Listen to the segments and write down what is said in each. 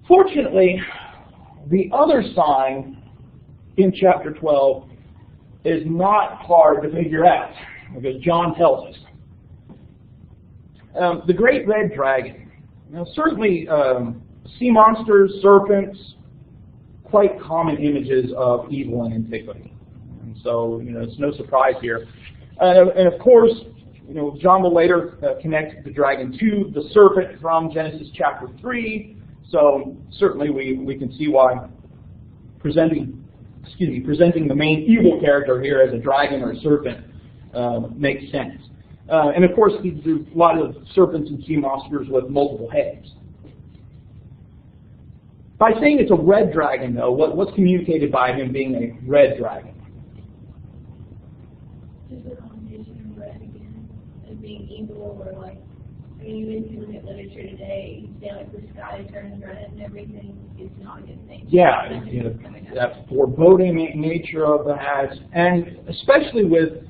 Fortunately, the other sign in chapter 12 is not hard to figure out, because John tells us. The great red dragon. Now, certainly, sea monsters, serpents, quite common images of evil in antiquity. And so, it's no surprise here. And of course, John will later connect the dragon to the serpent from Genesis chapter 3. So certainly we can see why presenting the main evil character here as a dragon or a serpent makes sense. And of course, there's a lot of serpents and sea monsters with multiple heads. By saying it's a red dragon, though, what's communicated by him being a red dragon? Just a combination of red again, and being evil, or like, even if you look at literature today, you say like the sky turns red and everything, it's not a good thing. Yeah, that foreboding nature of that, and especially with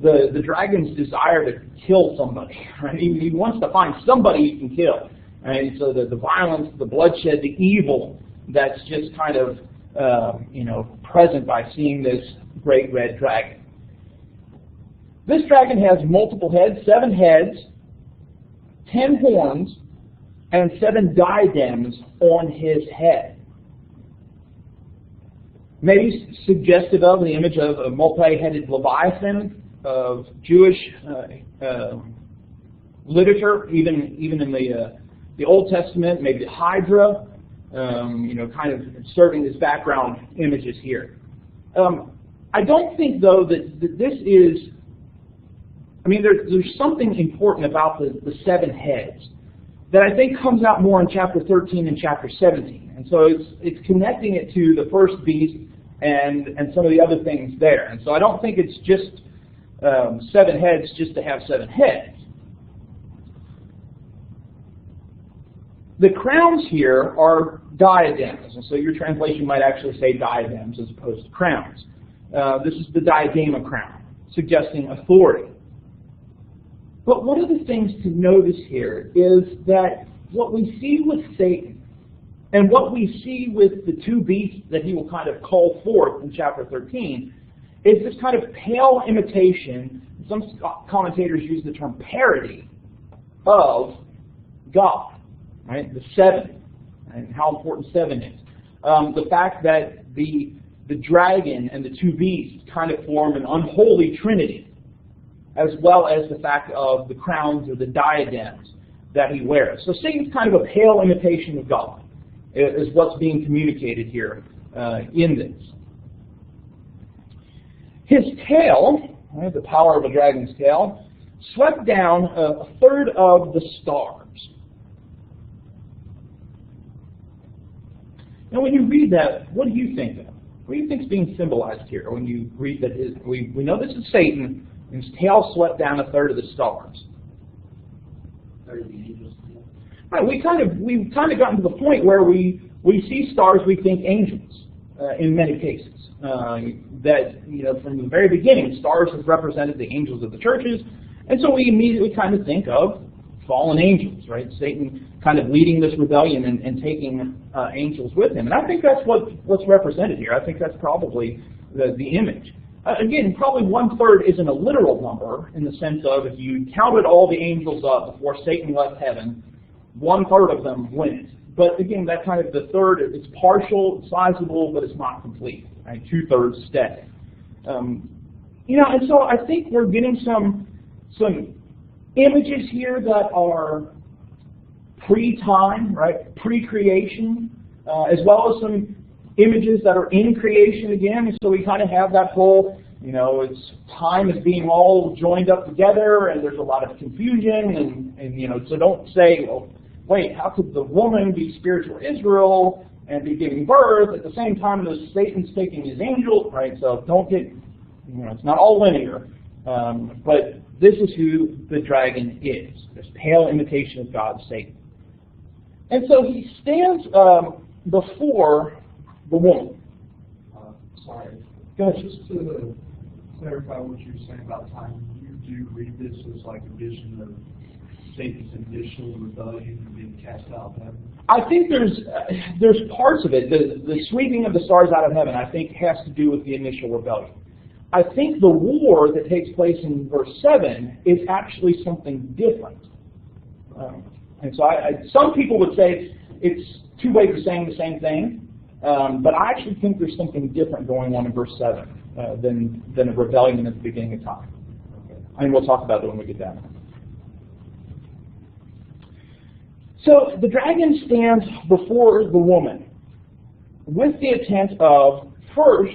the dragon's desire to kill somebody, right? He wants to find somebody he can kill. Right? So the violence, the bloodshed, the evil that's just kind of present by seeing this great red dragon. This dragon has multiple heads, 7 heads, 10 horns, and 7 diadems on his head. Maybe suggestive of the image of a multi-headed Leviathan of Jewish literature, even in the Old Testament, maybe the Hydra, kind of serving as background images here. I don't think, though, that this is, there's something important about the 7 heads that I think comes out more in chapter 13 and chapter 17. And so it's connecting it to the first beast and some of the other things there. And so I don't think it's just 7 heads just to have 7 heads. The crowns here are diadems, and so your translation might actually say diadems as opposed to crowns. This is the diadema crown, suggesting authority. But one of the things to notice here is that what we see with Satan and what we see with the 2 beasts that he will kind of call forth in chapter 13 is this kind of pale imitation, some commentators use the term parody, of God. Right? The 7, and how important 7 is. The fact that the dragon and the 2 beasts kind of form an unholy trinity, as well as the fact of the crowns or the diadems that he wears. So Satan's kind of a pale imitation of God, is what's being communicated here in this. His tail, right, the power of a dragon's tail, swept down a third of the stars. Now, when you read that, what do you think of? What do you think is being symbolized here when you read that? We know this is Satan, and his tail swept down a third of the stars. Third of the angels. Right, we've kind of gotten to the point where we see stars, we think angels in many cases. That from the very beginning, stars have represented the angels of the churches, and so we immediately kind of think of fallen angels, right? Satan kind of leading this rebellion and taking angels with him. And I think that's what's represented here. I think that's probably the image. Again, probably 1/3 isn't a literal number in the sense of if you counted all the angels up before Satan left heaven, 1/3 of them went. But again, that kind of the third, it's partial, it's sizable, but it's not complete. Right? 2/3 stay. And so I think we're getting some images here that are pre-time, right, pre-creation, as well as some images that are in creation again. So we kind of have that whole, it's time is being all joined up together, and there's a lot of confusion, and so don't say, well, wait, how could the woman be spiritual Israel and be giving birth at the same time as Satan's taking his angel, right? So don't get, it's not all linear, but this is who the dragon is, this pale imitation of God, Satan. And so he stands before the woman. Sorry. Go ahead. Just to clarify what you were saying about time, you do read this as like a vision of Satan's initial rebellion and being cast out of heaven? I think there's parts of it. The sweeping of the stars out of heaven, I think, has to do with the initial rebellion. I think the war that takes place in verse 7 is actually something different. And so some people would say it's two ways of saying the same thing, but I actually think there's something different going on in verse 7 than a rebellion at the beginning of time. And we'll talk about that when we get down. So the dragon stands before the woman with the intent of first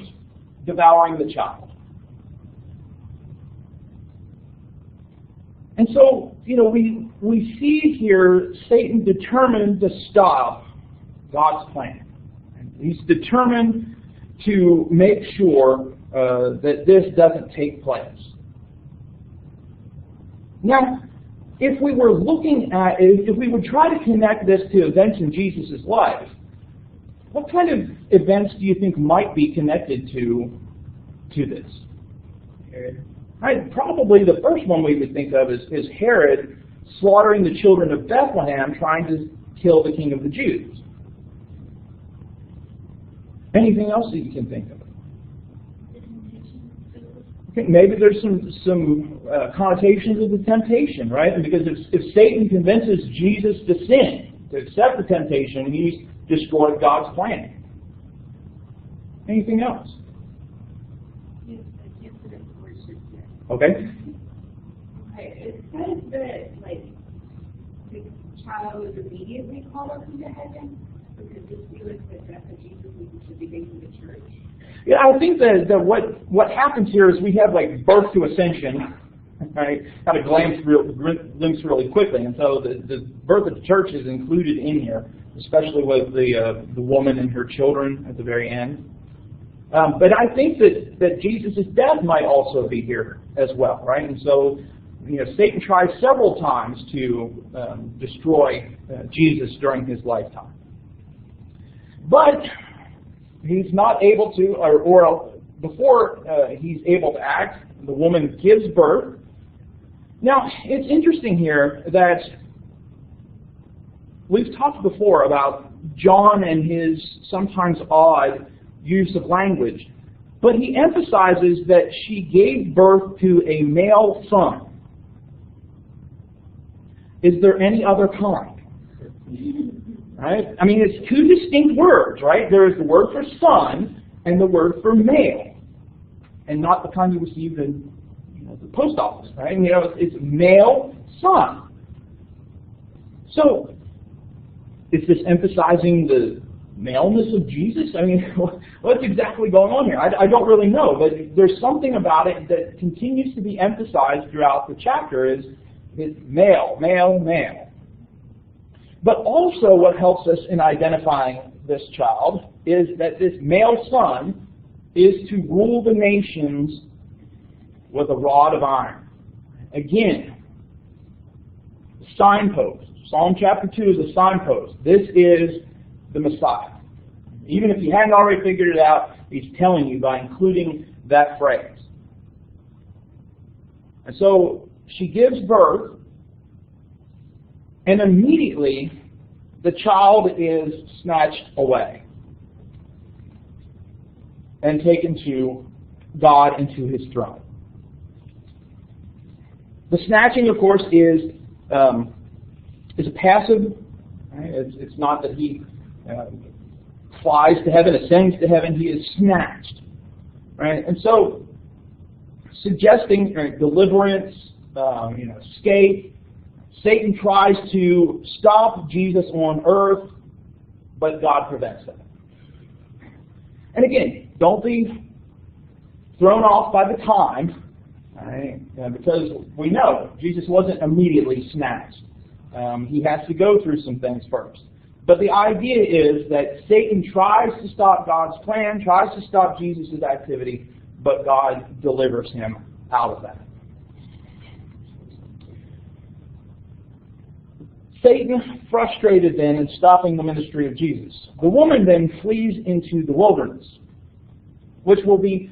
devouring the child. And so, we see here Satan determined to stop God's plan. He's determined to make sure that this doesn't take place. Now, if we would try to connect this to events in Jesus' life, what kind of events do you think might be connected to this? Right, probably the first one we would think of is Herod slaughtering the children of Bethlehem, trying to kill the king of the Jews. Anything else that you can think of? Okay, maybe there's some connotations of the temptation, right? And because if Satan convinces Jesus to sin, to accept the temptation, he's destroyed God's plan. Anything else? Okay. It says that, the child was immediately called up into heaven, because this feels that that's what Jesus was to begin to the church. Yeah, I think that what happens here is we have birth to ascension, right? Kind of glimpse really quickly, and so the birth of the church is included in here, especially with the woman and her children at the very end. But I think that Jesus' death might also be here as well, right? And so, Satan tries several times to destroy Jesus during his lifetime. But he's not able to, or before he's able to act, the woman gives birth. Now, it's interesting here that we've talked before about John and his sometimes odd use of language, but he emphasizes that she gave birth to a male son. Is there any other kind? Right? I mean, it's two distinct words, right? There is the word for son and the word for male, and not the kind you receive in the post office, right? It's male son. So, is this emphasizing the maleness of Jesus? I mean, what's exactly going on here? I don't really know, but there's something about it that continues to be emphasized throughout the chapter is male, male, male. But also what helps us in identifying this child is that this male son is to rule the nations with a rod of iron. Again, signpost. Psalm chapter 2 is a signpost. This is the Messiah. Even if you hadn't already figured it out, he's telling you by including that phrase. And so she gives birth, and immediately the child is snatched away and taken to God into his throne. The snatching, of course, is a passive. Right? It's not that he flies to heaven, ascends to heaven. He is snatched, right? And so, suggesting deliverance, escape. Satan tries to stop Jesus on earth, but God prevents that. And again, don't be thrown off by the time, right? Because we know Jesus wasn't immediately snatched. He has to go through some things first. But the idea is that Satan tries to stop God's plan, tries to stop Jesus' activity, but God delivers him out of that. Satan frustrated then in stopping the ministry of Jesus. The woman then flees into the wilderness, which will be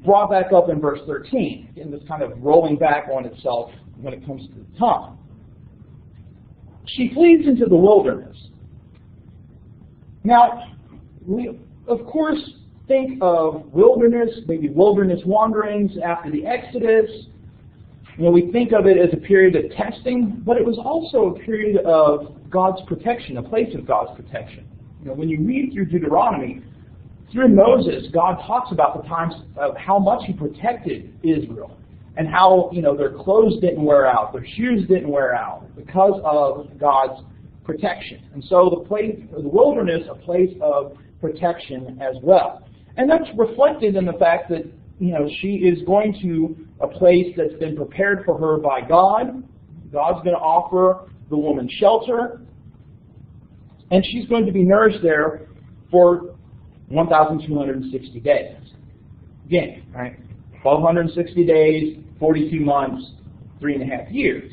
brought back up in verse 13. Again, this kind of rolling back on itself when it comes to the time. She flees into the wilderness. Now, we, of course, think of wilderness, maybe wilderness wanderings after the Exodus. We think of it as a period of testing, but it was also a period of God's protection, a place of God's protection. When you read through Deuteronomy, through Moses, God talks about the times of how much He protected Israel and how their clothes didn't wear out, their shoes didn't wear out because of God's protection. And so the wilderness, a place of protection as well. And that's reflected in the fact that she is going to a place that's been prepared for her by God. God's going to offer the woman shelter, and she's going to be nourished there for 1,260 days. Again, right? 1,260 days, 42 months, 3.5 years.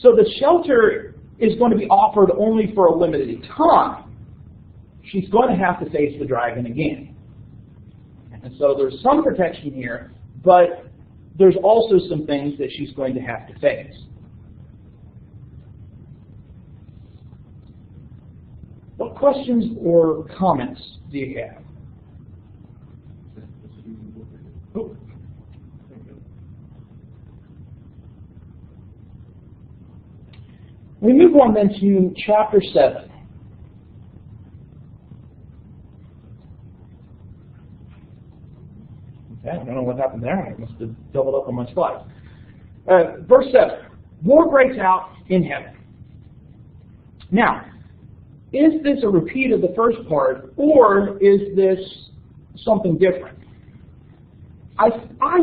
So the shelter is going to be offered only for a limited time. She's going to have to face the dragon again. And so there's some protection here, but there's also some things that she's going to have to face. What questions or comments do you have? Oh. We move on then to chapter 7. Okay, I don't know what happened there. I must have doubled up on my slides. Verse 7. War breaks out in heaven. Now, is this a repeat of the first part, or is this something different? I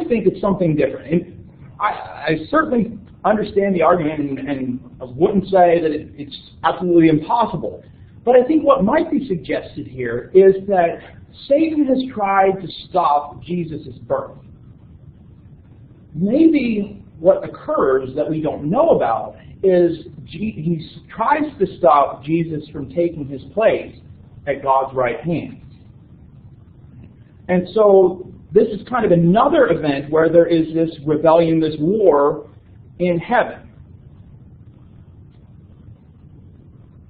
think it's something different. And I certainly understand the argument, and I wouldn't say that it's absolutely impossible. But I think what might be suggested here is that Satan has tried to stop Jesus' birth. Maybe what occurs that we don't know about is he tries to stop Jesus from taking his place at God's right hand. And so this is kind of another event where there is this rebellion, this war in heaven.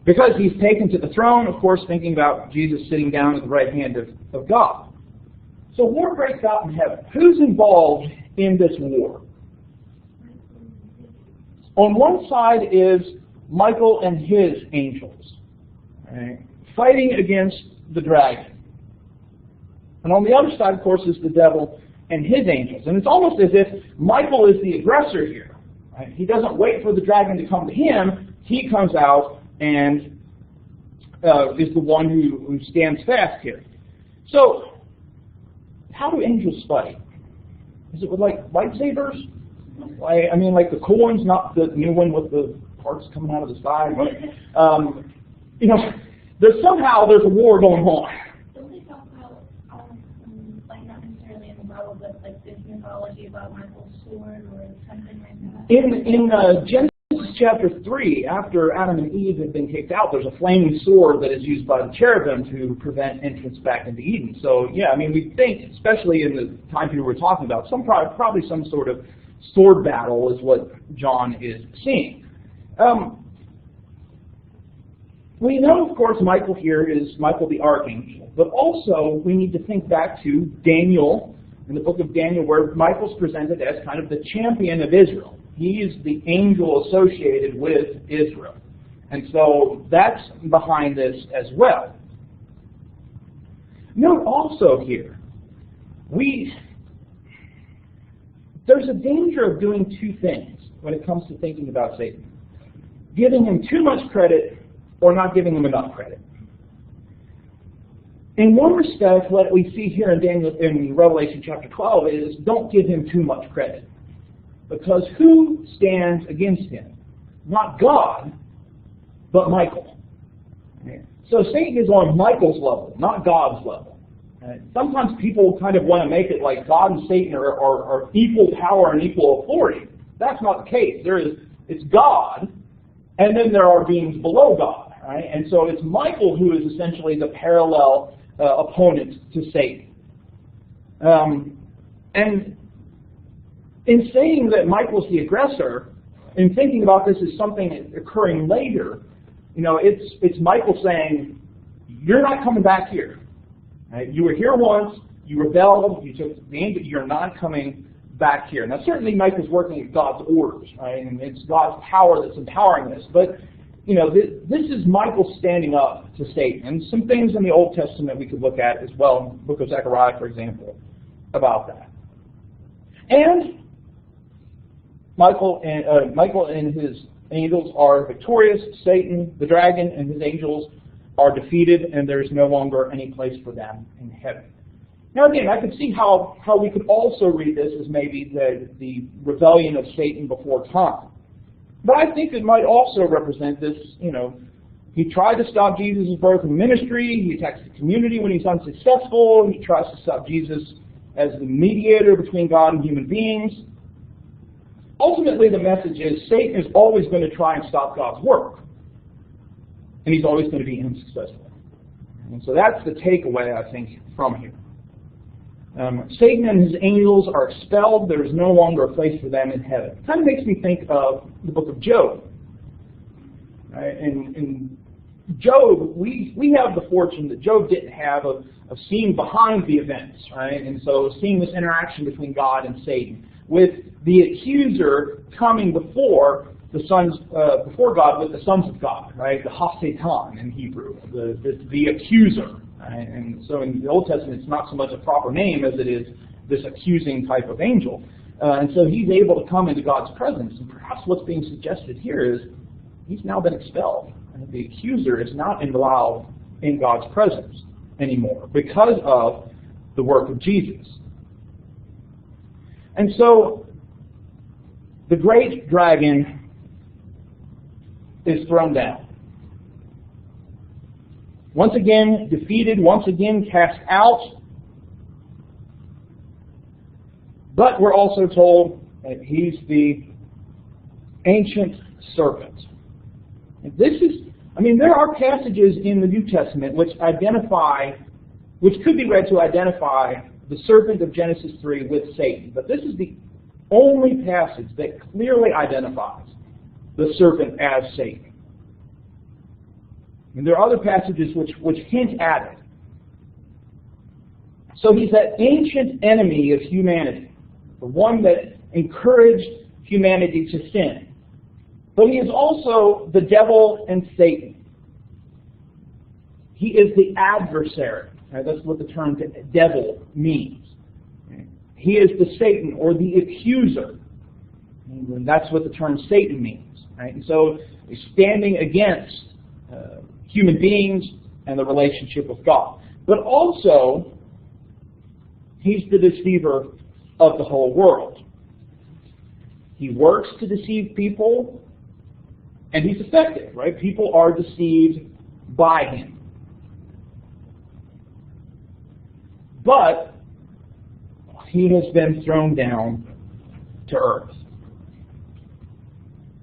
Because he's taken to the throne, of course, thinking about Jesus sitting down at the right hand of God. So war breaks out in heaven. Who's involved in this war? On one side is Michael and his angels, right, fighting against the dragon. And on the other side, of course, is the devil and his angels. And it's almost as if Michael is the aggressor here. Right? He doesn't wait for the dragon to come to him. He comes out and is the one who stands fast here. So, how do angels fight? Is it with like lightsabers? I mean, like the cool ones, not the new one with the parts coming out of the side. There's a war going on. Don't they talk about, like not necessarily in the Bible, but like this mythology about Michael's sword or something like that? In Genesis chapter 3, after Adam and Eve had been kicked out, there's a flaming sword that is used by the cherubim to prevent entrance back into Eden. So, yeah, I mean, we think, especially in the time period we're talking about, probably some sort of sword battle is what John is seeing. We know, of course, Michael here is Michael the Archangel, but also we need to think back to Daniel, in the book of Daniel, where Michael's presented as kind of the champion of Israel. He is the angel associated with Israel. And so that's behind this as well. Note also here, there's a danger of doing two things when it comes to thinking about Satan. Giving him too much credit or not giving him enough credit. In one respect, what we see here in Revelation chapter 12 is don't give him too much credit. Because who stands against him? Not God, but Michael. So Satan is on Michael's level, not God's level. Sometimes people kind of want to make it like God and Satan are equal power and equal authority. That's not the case. It's God, and then there are beings below God. Right? And so it's Michael who is essentially the parallel opponent to Satan. And in saying that Michael's the aggressor, in thinking about this as something occurring later, it's Michael saying, you're not coming back here. Right? You were here once, you rebelled, you took the angel, you're not coming back here. Now certainly Micah is working at God's orders, right? And it's God's power that's empowering this. But this is Michael standing up to Satan. And some things in the Old Testament we could look at as well, book of Zechariah, for example, about that. And Michael and his angels are victorious. Satan, the dragon, and his angels are defeated, and there's no longer any place for them in heaven. Now again, I could see how we could also read this as maybe the rebellion of Satan before time. But I think it might also represent this, he tried to stop Jesus' birth and ministry, he attacks the community when he's unsuccessful, he tries to stop Jesus as the mediator between God and human beings. Ultimately, the message is Satan is always going to try and stop God's work. And he's always going to be unsuccessful. And so that's the takeaway, I think, from here. Satan and his angels are expelled. There is no longer a place for them in heaven. It kind of makes me think of the book of Job. Right? In Job, we have the fortune that Job didn't have of seeing behind the events. Right? And so seeing this interaction between God and Satan, with the accuser coming before God with the sons of God, right? The ha-satan in Hebrew, the accuser. Right? And so in the Old Testament, it's not so much a proper name as it is this accusing type of angel. And so he's able to come into God's presence. And perhaps what's being suggested here is he's now been expelled. And the accuser is not allowed in God's presence anymore because of the work of Jesus. And so the great dragon is thrown down. Once again defeated, once again cast out. But we're also told that he's the ancient serpent. And there are passages in the New Testament which could be read to identify the serpent of Genesis 3 with Satan. But this is the only passage that clearly identifies the serpent as Satan. And there are other passages which hint at it. So he's that ancient enemy of humanity, the one that encouraged humanity to sin. But he is also the devil and Satan. He is the adversary. Right? That's what the term devil means. He is the Satan or the accuser. And that's what the term Satan means. Right? And so he's standing against human beings and the relationship with God. But also, he's the deceiver of the whole world. He works to deceive people, and he's effective, right? People are deceived by him. But he has been thrown down to earth.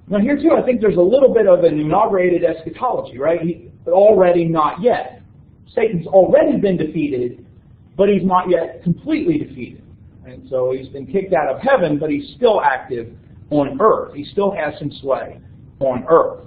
Now here too, I think there's a little bit of an inaugurated eschatology, right? Already not yet. Satan's already been defeated, but he's not yet completely defeated. And so he's been kicked out of heaven, but he's still active on earth. He still has some sway on earth.